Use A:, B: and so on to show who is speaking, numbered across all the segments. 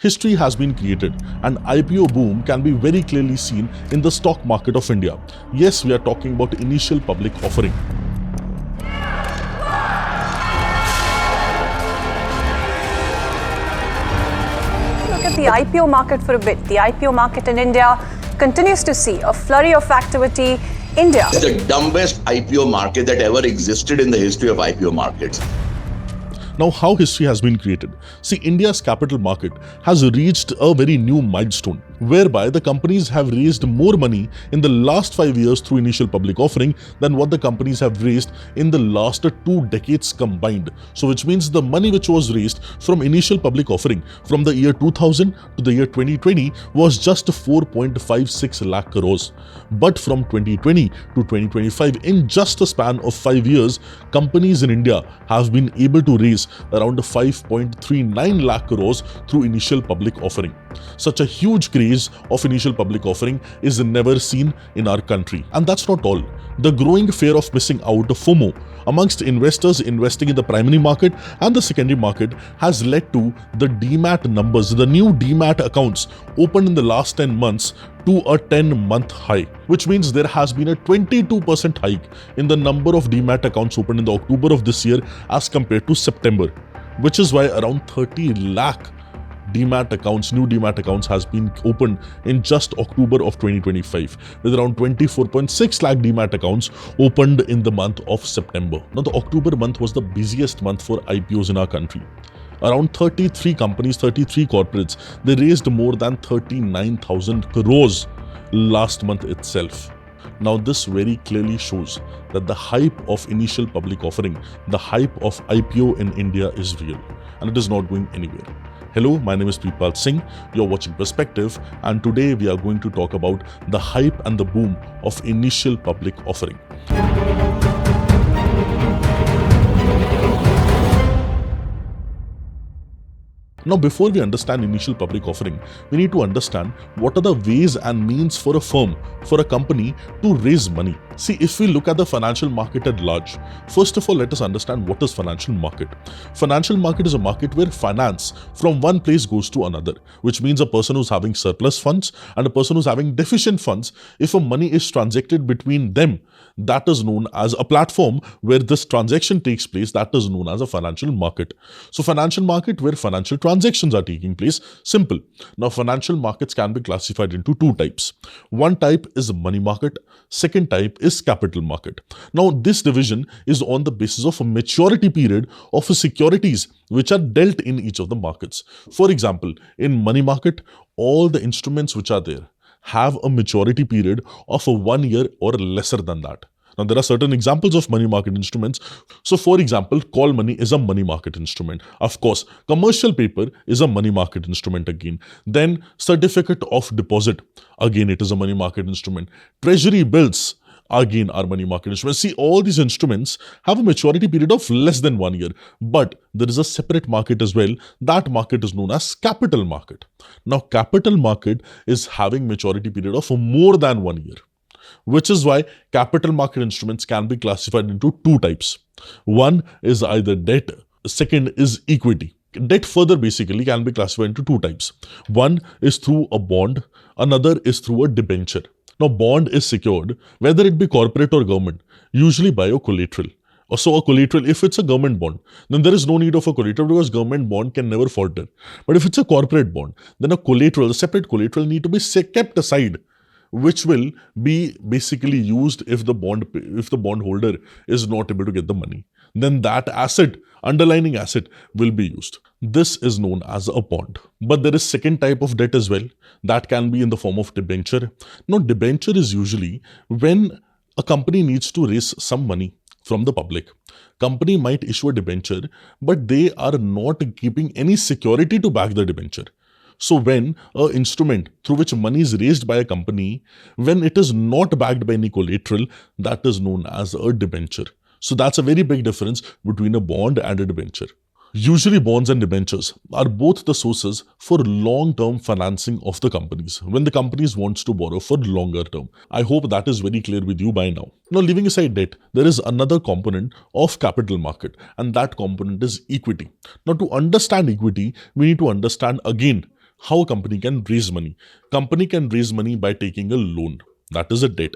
A: History has been created. An IPO boom can be very clearly seen in the stock market of India. Yes, we are talking about initial public offering.
B: Look at the IPO market for a bit. The IPO market in India continues to see a flurry of activity. India
C: is the dumbest IPO market that ever existed in the history of IPO markets.
A: Now, how history has been created? See, India's capital market has reached a very new milestone, whereby the companies have raised more money in the last 5 years through initial public offering than what the companies have raised in the last 2 decades combined. So which means the money which was raised from initial public offering from the year 2000 to the year 2020 was just 4.56 lakh crores. But from 2020 to 2025, in just a span of 5 years, companies in India have been able to raise around 5.39 lakh crores through initial public offering. Such a huge craze of initial public offering is never seen in our country. And that's not all. The growing fear of missing out, FOMO, amongst investors investing in the primary market and the secondary market has led to the DMAT numbers, the new DMAT accounts opened in the last 10 months to a 10-month high, which means there has been a 22% hike in the number of DMAT accounts opened in the October of this year as compared to September, which is why around 30 lakh DMAT accounts, new DMAT accounts has been opened in just October of 2025, with around 24.6 lakh DMAT accounts opened in the month of September. Now, the October month was the busiest month for IPOs in our country. Around 33 companies, 33 corporates, they raised more than 39,000 crores last month itself. Now, this very clearly shows that the hype of initial public offering, the hype of IPO in India is real and it is not going anywhere. Hello, my name is Preetpal Singh. You're watching Perspective, and today we are going to talk about the hype and the boom of initial public offering. Now, before we understand initial public offering, we need to understand what are the ways and means for a firm, for a company to raise money. See, if we look at the financial market at large, first of all, let us understand what is financial market. Financial market is a market where finance from one place goes to another, which means a person who's having surplus funds and a person who's having deficient funds, if a money is transacted between them, that is known as a platform where this transaction takes place, that is known as a financial market. So financial market where financial transactions are taking place, simple. Now, financial markets can be classified into 2 types. One type is money market, second type is capital market. Now, this division is on the basis of a maturity period of securities which are dealt in each of the markets. For example, in money market, all the instruments which are there have a maturity period of 1 year or lesser than that. Now, there are certain examples of money market instruments. So, for example, call money is a money market instrument. Of course, commercial paper is a money market instrument again. Then, certificate of deposit, again, it is a money market instrument. Treasury bills, again, are money market instruments. See, all these instruments have a maturity period of less than 1 year. But there is a separate market as well. That market is known as capital market. Now, capital market is having maturity period of more than 1 year, which is why capital market instruments can be classified into 2 types. One is either debt, second is equity. Debt further basically can be classified into 2 types. One is through a bond, another is through a debenture. Now, bond is secured, whether it be corporate or government, usually by a collateral. So a collateral, if it's a government bond, then there is no need of a collateral because government bond can never falter. But if it's a corporate bond, then a collateral, a separate collateral need to be kept aside, which will be basically used if the bondholder is not able to get the money. Then that asset, underlying asset, will be used. This is known as a bond. But there is second type of debt as well. That can be in the form of debenture. Now, debenture is usually when a company needs to raise some money from the public. Company might issue a debenture, but they are not keeping any security to back the debenture. So when an instrument through which money is raised by a company, when it is not backed by any collateral, that is known as a debenture. So that's a very big difference between a bond and a debenture. Usually bonds and debentures are both the sources for long-term financing of the companies when the companies wants to borrow for longer term. I hope that is very clear with you by now. Now, leaving aside debt, there is another component of capital market, and that component is equity. Now, to understand equity, we need to understand again how a company can raise money. Company can raise money by taking a loan. That is a debt.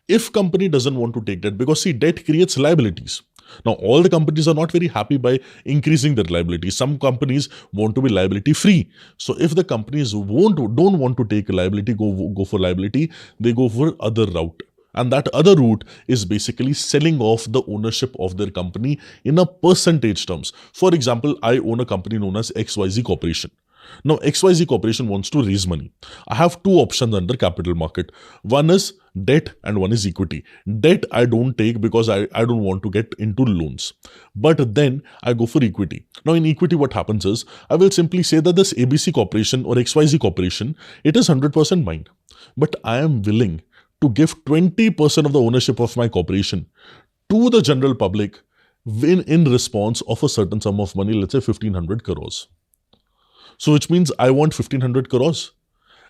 A: If company doesn't want to take debt, because see, debt creates liabilities. Now, all the companies are not very happy by increasing their liability. Some companies want to be liability free. So, if the companies don't want to take liability, go for liability, they go for other route. And that other route is basically selling off the ownership of their company in a percentage terms. For example, I own a company known as XYZ Corporation. Now, XYZ Corporation wants to raise money. I have two options under capital market. One is debt and one is equity. Debt I don't take because I don't want to get into loans. But then I go for equity. Now, in equity, what happens is I will simply say that this ABC Corporation or XYZ Corporation, it is 100% mine. But I am willing to give 20% of the ownership of my corporation to the general public in response of a certain sum of money, let's say 1500 crores. So which means I want 1500 crores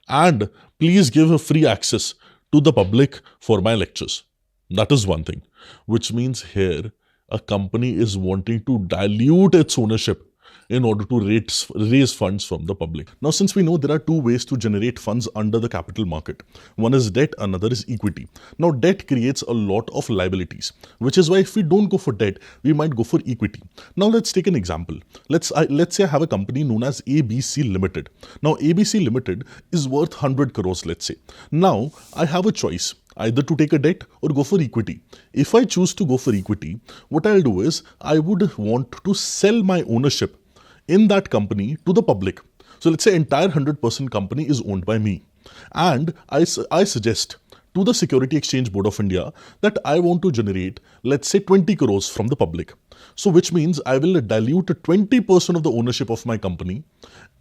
A: and please give a free access to the public for my lectures. That is one thing, which means here a company is wanting to dilute its ownership in order to raise funds from the public. Now, since we know there are two ways to generate funds under the capital market, one is debt, another is equity. Now, debt creates a lot of liabilities, which is why if we don't go for debt, we might go for equity. Now, let's take an example. Let's say I have a company known as ABC Limited. Now, ABC Limited is worth 100 crores, let's say. Now, I have a choice, either to take a debt or go for equity. If I choose to go for equity, what I'll do is I would want to sell my ownership in that company to the public. So let's say entire 100% company is owned by me. And I suggest to the Security Exchange Board of India that I want to generate, let's say 20 crores from the public. So which means I will dilute 20% of the ownership of my company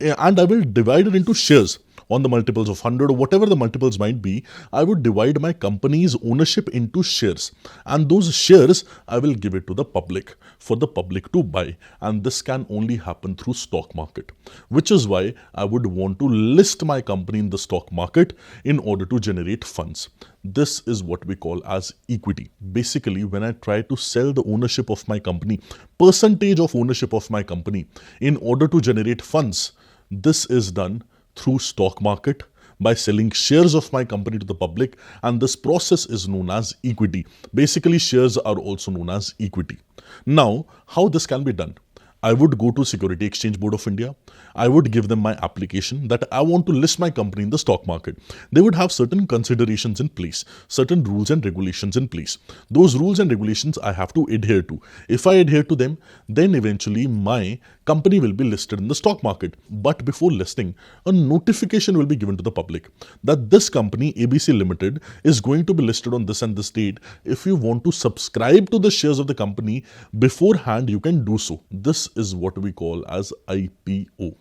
A: and I will divide it into shares on the multiples of 100 or whatever the multiples might be. I would divide my company's ownership into shares, and those shares I will give it to the public for the public to buy, and this can only happen through stock market, which is why I would want to list my company in the stock market in order to generate funds. This is what we call as equity. Basically, when I try to sell the ownership of my company, percentage of ownership of my company in order to generate funds, this is done through stock market by selling shares of my company to the public, and this process is known as equity. Basically, shares are also known as equity. Now, how this can be done? I would go to Security Exchange Board of India. I would give them my application that I want to list my company in the stock market. They would have certain considerations in place, certain rules and regulations in place. Those rules and regulations I have to adhere to. If I adhere to them, then eventually my company will be listed in the stock market. But before listing, a notification will be given to the public that this company, ABC Limited, is going to be listed on this and this date. If you want to subscribe to the shares of the company beforehand, you can do so. This is what we call as IPO.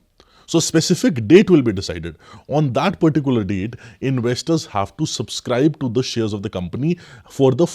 A: So, specific date will be decided. On that particular date, investors have to subscribe to the shares of the company for the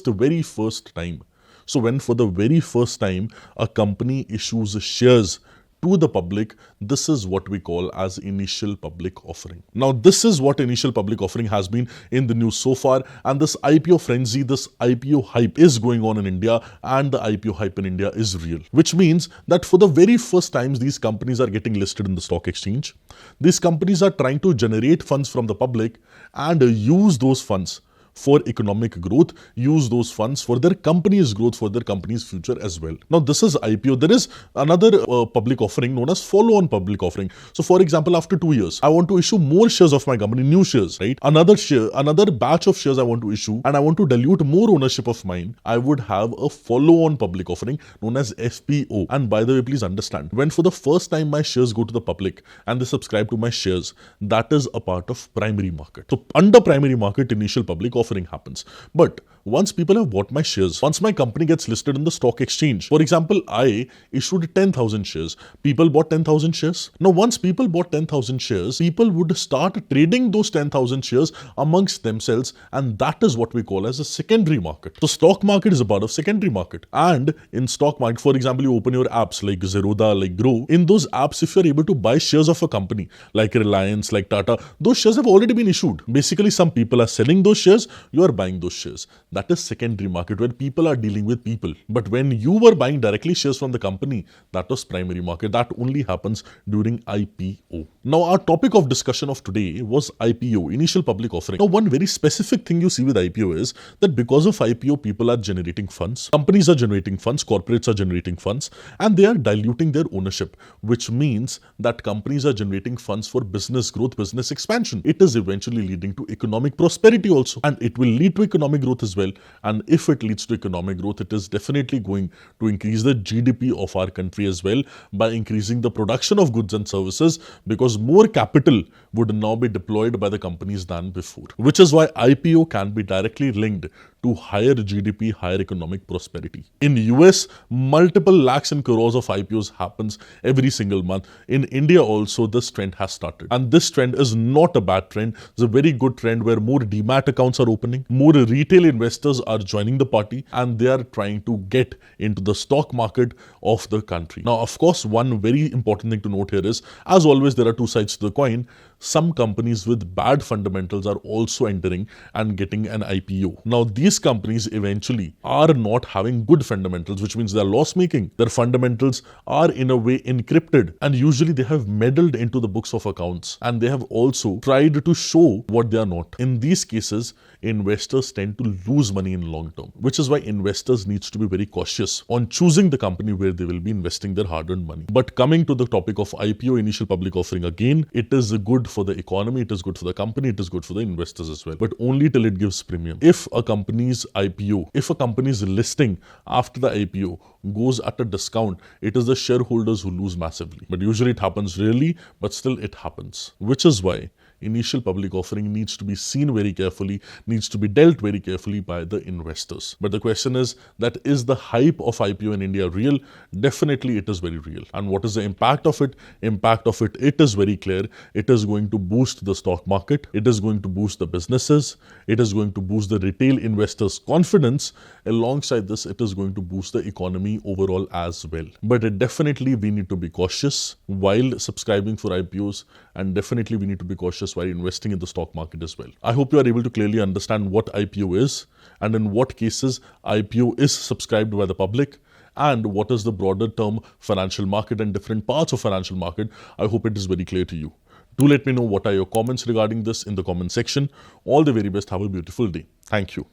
A: very first time. So, when for the very first time a company issues shares to the public, this is what we call as initial public offering. Now, this is what initial public offering has been in the news so far, and this IPO frenzy, this IPO hype is going on in India, and the IPO hype in India is real, which means that for the very first times these companies are getting listed in the stock exchange. These companies are trying to generate funds from the public and use those funds for economic growth, use those funds for their company's growth, for their company's future as well. Now, this is IPO. There is another public offering known as follow-on public offering. So, for example, after 2 years, I want to issue more shares of my company, new shares, right? Another batch of shares I want to issue, and I want to dilute more ownership of mine. I would have a follow-on public offering known as FPO. And by the way, please understand, when for the first time my shares go to the public and they subscribe to my shares, that is a part of primary market. So, under primary market, initial public offering happens. But once people have bought my shares, once my company gets listed in the stock exchange, for example, I issued 10,000 shares. People bought 10,000 shares. Now, once people bought 10,000 shares, people would start trading those 10,000 shares amongst themselves, and that is what we call as a secondary market. So, stock market is a part of secondary market. And in stock market, for example, you open your apps like Zerodha, like Grow. In those apps, if you're able to buy shares of a company like Reliance, like Tata, those shares have already been issued. Basically, some people are selling those shares, you are buying those shares. That is secondary market, where people are dealing with people. But when you were buying directly shares from the company, that was primary market. That only happens during IPO. Now, our topic of discussion of today was IPO, initial public offering. Now, one very specific thing you see with IPO is that because of IPO, people are generating funds, companies are generating funds, corporates are generating funds, and they are diluting their ownership, which means that companies are generating funds for business growth, business expansion. It is eventually leading to economic prosperity also, and it will lead to economic growth as well. And if it leads to economic growth, it is definitely going to increase the GDP of our country as well by increasing the production of goods and services, because more capital would now be deployed by the companies than before, which is why IPO can be directly linked to higher GDP, higher economic prosperity. In US, multiple lakhs and crores of IPOs happens every single month. In India also, this trend has started. And this trend is not a bad trend. It's a very good trend where more demat accounts are opening, more retail investors are joining the party, and they are trying to get into the stock market of the country. Now, of course, one very important thing to note here is, as always, there are two sides to the coin. Some companies with bad fundamentals are also entering and getting an IPO. Now, these companies eventually are not having good fundamentals, which means they're loss making. Their fundamentals are in a way encrypted, and usually they have meddled into the books of accounts, and they have also tried to show what they are not. In these cases, investors tend to lose money in long term, which is why investors needs to be very cautious on choosing the company where they will be investing their hard-earned money. But coming to the topic of IPO, initial public offering, again, it is good for the economy, it is good for the company, it is good for the investors as well, but only till it gives premium. If a company's IPO, if a company's listing after the IPO goes at a discount, it is the shareholders who lose massively. But usually it happens rarely, but still it happens, which is why initial public offering needs to be seen very carefully, needs to be dealt very carefully by the investors. But the question is that, is the hype of IPO in India real? Definitely it is very real. And what is the impact of it? Impact of it, it is very clear. It is going to boost the stock market. It is going to boost the businesses. It is going to boost the retail investors' confidence. Alongside this, it is going to boost the economy overall as well. But definitely we need to be cautious while subscribing for IPOs, and definitely we need to be cautious while investing in the stock market as well. I hope you are able to clearly understand what IPO is, and in what cases IPO is subscribed by the public, and what is the broader term financial market and different parts of financial market. I hope it is very clear to you. Do let me know what are your comments regarding this in the comment section. All the very best. Have a beautiful day. Thank you.